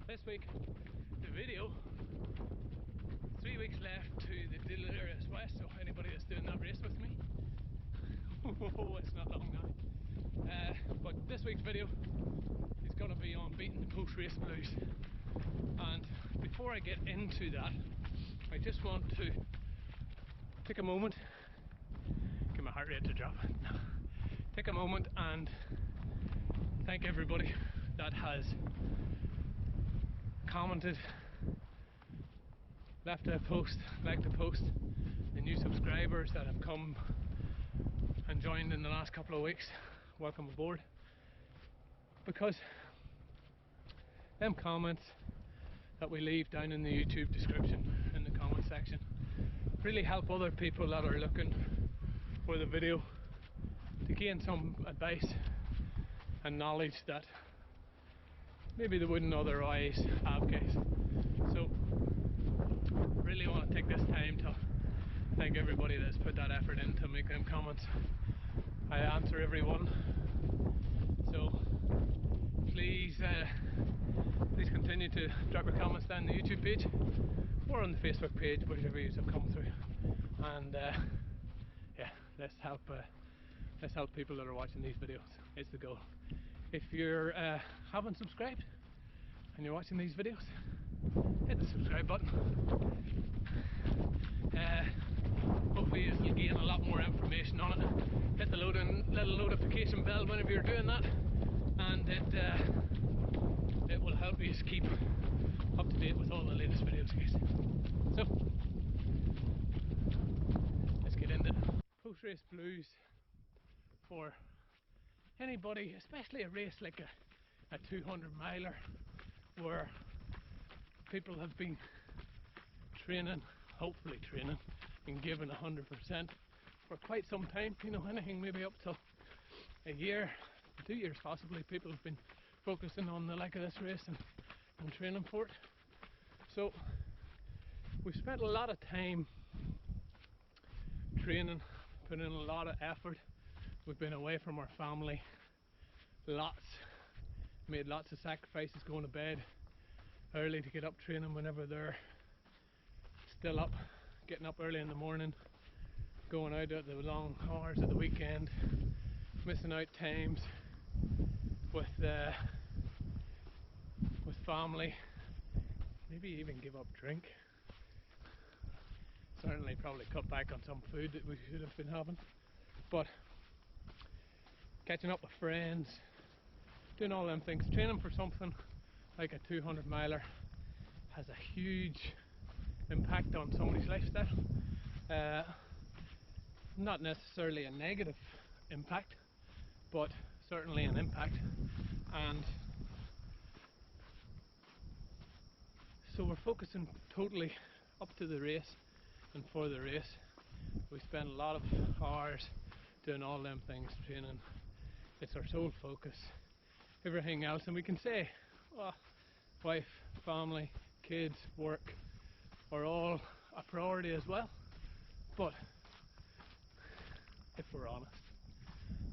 This week, the video, 3 weeks left to the Delirious West, so anybody that's doing that race with me, oh, it's not long now. But this week's video is going to be on beating the post-race blues. And before I get into that, I just want to take a moment, get my heart rate to drop, take a moment and thank everybody that has commented, left a post, liked a post, the new subscribers that have come and joined in the last couple of weeks, welcome aboard. Because them comments that we leave down in the YouTube description, in the comment section, really help other people that are looking for the video to gain some advice and knowledge that maybe they wouldn't otherwise have, guys. So really want to take this time to thank everybody that's put that effort in to make them comments. I answer everyone, so please please continue to drop your comments down the YouTube page or on the Facebook page, whichever you have come through, and yeah, let's help people that are watching these videos. It's the goal. If you're haven't subscribed and you're watching these videos, hit the subscribe button. Hopefully you'll gain a lot more information on it. Hit the little notification bell whenever you're doing that, and it will help you keep up to date with all the latest videos, guys. So let's get into it. Post-race blues for anybody, especially a race like a 200 miler where people have been training, hopefully training and giving 100% for quite some time, you know, anything maybe up till a year, 2 years possibly. People have been focusing on the like of this race and training for it. So we've spent a lot of time training, put in a lot of effort. We've been away from our family made lots of sacrifices, going to bed early to get up training whenever they're still up, getting up early in the morning, going out at the long hours of the weekend, missing out times with family, maybe even give up drink, certainly probably cut back on some food that we should have been having, but catching up with friends, doing all them things. Training for something like a 200 miler has a huge impact on somebody's lifestyle. Not necessarily a negative impact, but certainly an impact. And so we're focusing totally up to the race and for the race. We spend a lot of hours doing all them things, training. It's our sole focus. Everything else, and we can say, well, wife, family, kids, work are all a priority as well. But if we're honest,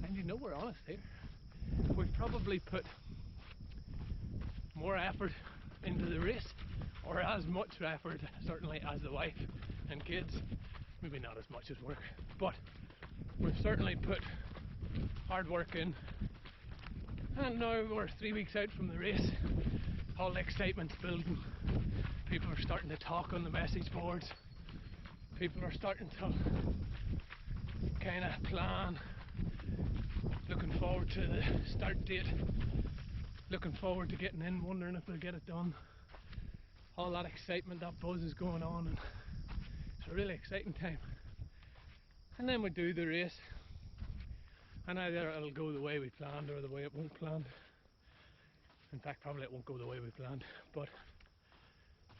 and you know we're honest here, we've probably put more effort into the race, or as much effort certainly as the wife and kids, maybe not as much as work, but we've certainly put hard work in. And now we're 3 weeks out from the race, all the excitement's building, people are starting to talk on the message boards, people are starting to kind of plan, looking forward to the start date, looking forward to getting in, wondering if they'll get it done. All that excitement, that buzz is going on, and it's a really exciting time. And then we do the race, and either it'll go the way we planned or the way it won't plan. In fact, probably it won't go the way we planned, but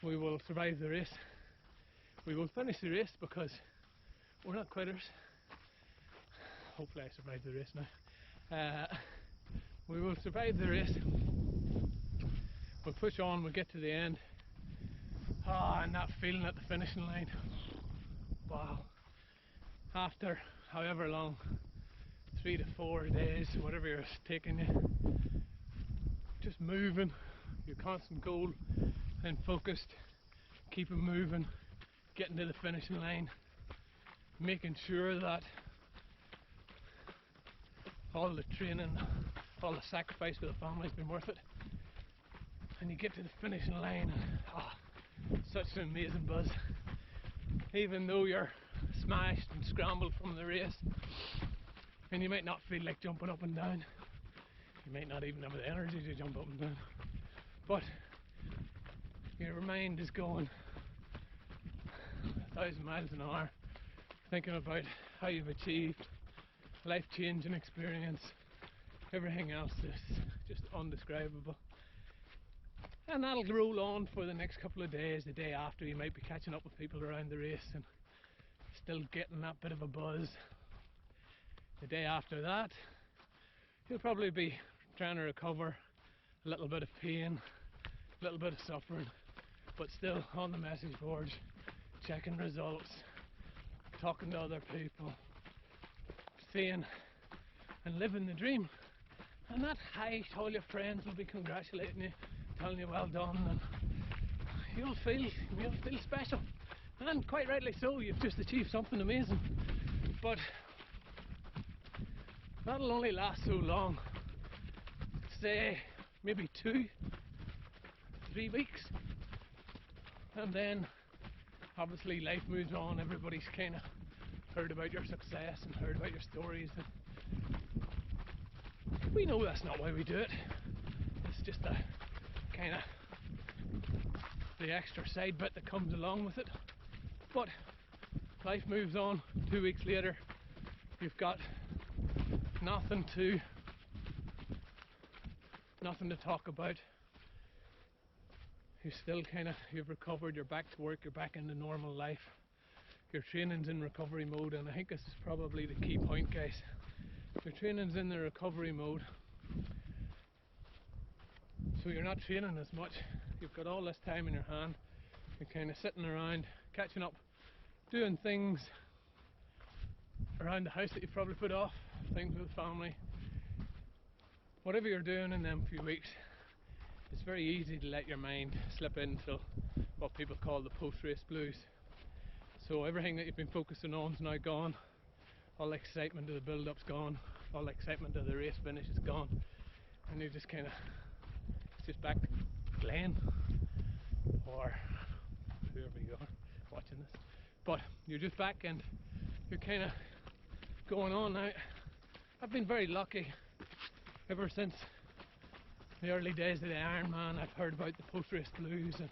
we will survive the race. We will finish the race because we're not quitters. Hopefully I survive the race now. We will survive the race. We'll push on, we'll get to the end. And that feeling at the finishing line. Wow. After however long, 3 to 4 days, whatever you're taking you, just moving, your constant goal and focused, keeping moving, getting to the finishing line, making sure that all the training, all the sacrifice for the family has been worth it. And you get to the finishing line and such an amazing buzz. Even though you're smashed and scrambled from the race and you might not feel like jumping up and down, you might not even have the energy to jump up and down, but your mind is going 1,000 miles an hour thinking about how you've achieved life-changing experience. Everything else is just undescribable. And that'll roll on for the next couple of days. The day after, you might be catching up with people around the race and still getting that bit of a buzz. The day after that, you'll probably be trying to recover, a little bit of pain, a little bit of suffering, but still on the message boards, checking results, talking to other people, seeing and living the dream. And that high, all your friends will be congratulating you, telling you well done, and you'll feel special, and quite rightly so. You've just achieved something amazing, but that'll only last so long, say maybe 2-3 weeks, and then obviously life moves on. Everybody's kind of heard about your success and heard about your stories, and we know that's not why we do it. It's just a kind of the extra side bit that comes along with it. But life moves on. 2 weeks later, you've got nothing to talk about. You've recovered, you're back to work, you're back into normal life. Your training's in recovery mode, and I think this is probably the key point, guys. Your training's in the recovery mode, so you're not training as much. You've got all this time in your hand. You're kind of sitting around, catching up, doing things around the house that you've probably put off, things with the family. Whatever you're doing in them few weeks, it's very easy to let your mind slip into what people call the post-race blues. So everything that you've been focusing on is now gone. All the excitement of the build-up's gone. All the excitement of the race finish is gone. And you're just kind of, it's just back to Glen, or whoever you are watching this. But you're just back and you're kind of going on now. I've been very lucky ever since the early days of the Ironman. I've heard about the post-race blues, and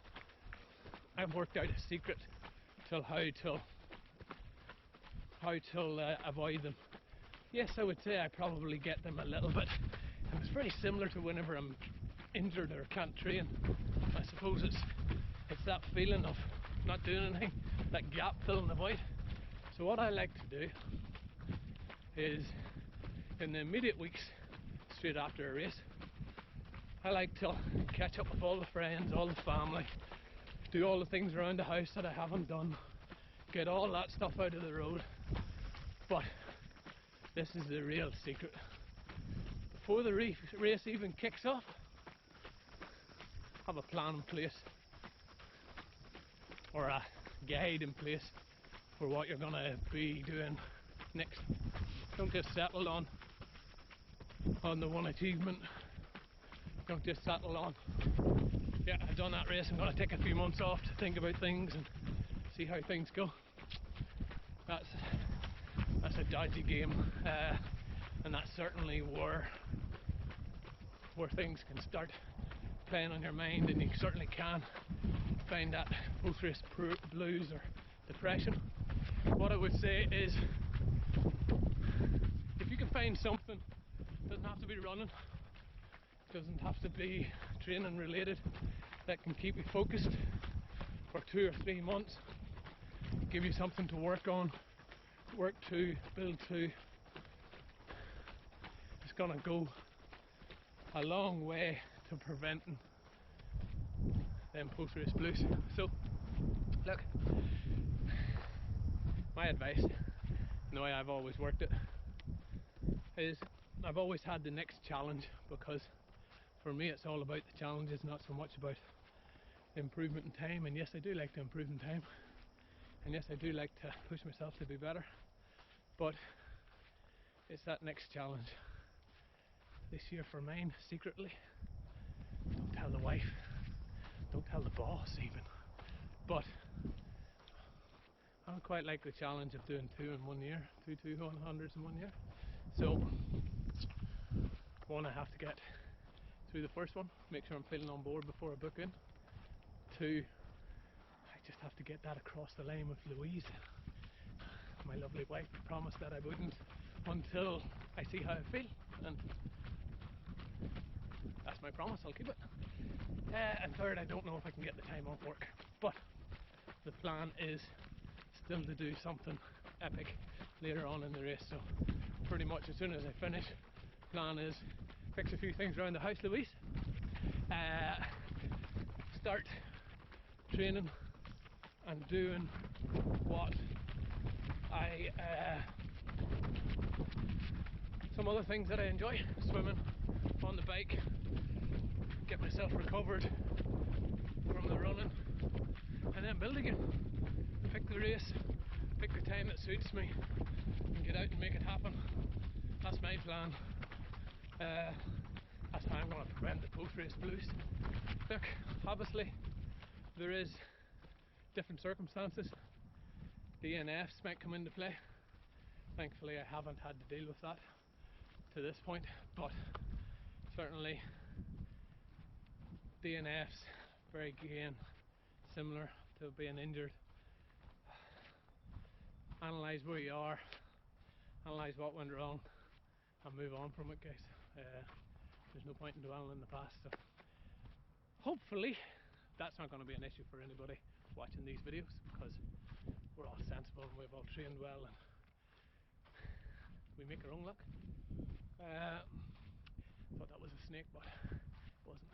I've worked out a secret till how to avoid them. Yes, I would say I probably get them a little bit, and it's very similar to whenever I'm injured or can't train. I suppose it's that feeling of not doing anything, that gap filling the void. So what I like to do is, in the immediate weeks straight after a race, I like to catch up with all the friends, all the family, do all the things around the house that I haven't done, get all that stuff out of the road. But this is the real secret. Before the race even kicks off, have a plan in place, or a guide in place for what you're going to be doing next. Don't just settle on the one achievement. Don't just settle on, yeah, I've done that race, I'm going to take a few months off to think about things and see how things go. That's a dodgy game, and that's certainly where things can start playing on your mind, and you certainly can find that post-race blues or depression. What I would say is, if you can find something, doesn't have to be running, doesn't have to be training related, that can keep you focused for 2 or 3 months, give you something to work on, work to, build to, it's gonna go a long way to preventing them post-race blues. So look, my advice, the way I've always worked it, is I've always had the next challenge, because for me it's all about the challenges, not so much about improvement in time. And yes, I do like to improve in time, and yes, I do like to push myself to be better, but it's that next challenge this year for mine, secretly. Don't tell the wife, don't tell the boss even, but I don't quite like the challenge of doing two in 1 year, two 100s in 1 year. So one, I have to get through the first one, make sure I'm feeling on board before I book in. Two, I just have to get that across the line with Louise, my lovely wife. I promised that I wouldn't until I see how I feel, and that's my promise, I'll keep it. And third, I don't know if I can get the time off work, but the plan is still to do something epic later on in the race. So pretty much as soon as I finish, plan is fix a few things around the house, Louise, start training and doing what some other things that I enjoy, swimming, on the bike, get myself recovered from the running, and then build again. Pick the race, pick the time that suits me, and get out and make it happen. That's my plan. That's how I'm going to prevent the post-race blues. Look, obviously there is different circumstances. DNFs might come into play. Thankfully I haven't had to deal with that to this point, but certainly DNFs, very again similar to being injured. Analyse where you are, analyse what went wrong, and move on from it, guys. There's no point in dwelling in the past. So hopefully that's not going to be an issue for anybody watching these videos, because we're all sensible and we've all trained well and we make our own luck. Thought that was a snake, but it wasn't.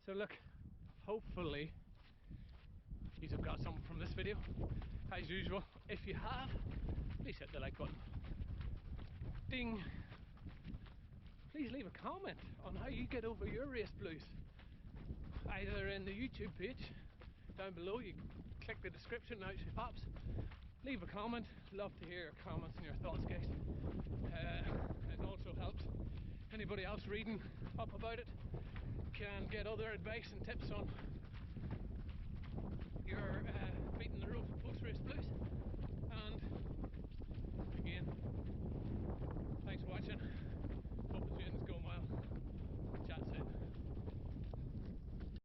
So look, hopefully you've got something from this video. As usual, if you have, please hit the like button. Ding! Please leave a comment on how you get over your race blues, either in the YouTube page down below. You click the description, now she pops. Leave a comment. Love to hear your comments and your thoughts, guys. It also helps anybody else reading up about it can get other advice and tips on